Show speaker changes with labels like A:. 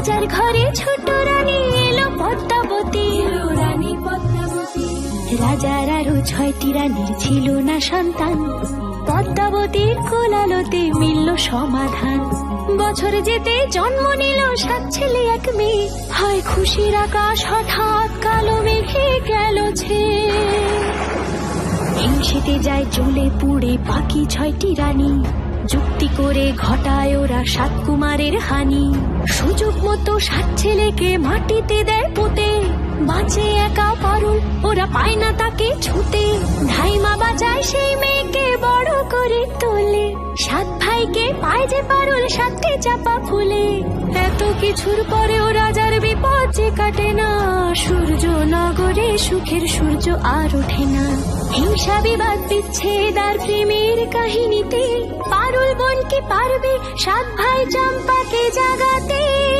A: রাজার ঘরে ছোট রানী এলো পদ্মাবতী, রানী পদ্মাবতী। রাজার আরো 6টি রানীর ছিল না সন্তান, পদ্মাবতীর কোলালোতে মিলল সমাধান। বছর যেতে জন্ম নিল 7 ছেলে 1 মেয়ে, হয় খুশির আকাশ হঠাৎ কালো মেঘে গেল ছেয়ে। হিংসেতে যায় জ্বলে পুড়ে বাকি 6টি রানী, যুক্তি করে ঘটায় ওরা 7 কুমারের হানি। সুযোগ মতো 7 ছেলেকে মাটিতে দেয় পুঁতে, বাঁচে একা পারুল, ওরা পায় না তাকে ছুতে। ধাইমা বাঁচায় সেই মেয়েকে বড় করে তোলে, 7 ভাইকে পায় যে পারুল 7টে চাপা ফুলে। এত কিছুর পরেও রাজার বিপদ যে কাটে না, সূর্য নগরে সুখের সূর্য আর ওঠে না। হিংসা বিবাদ বিচ্ছেদ আর প্রেমের কাহিনীতে পারুল বোন কি পারবে 7 ভাই চম্পাকে জাগাতে?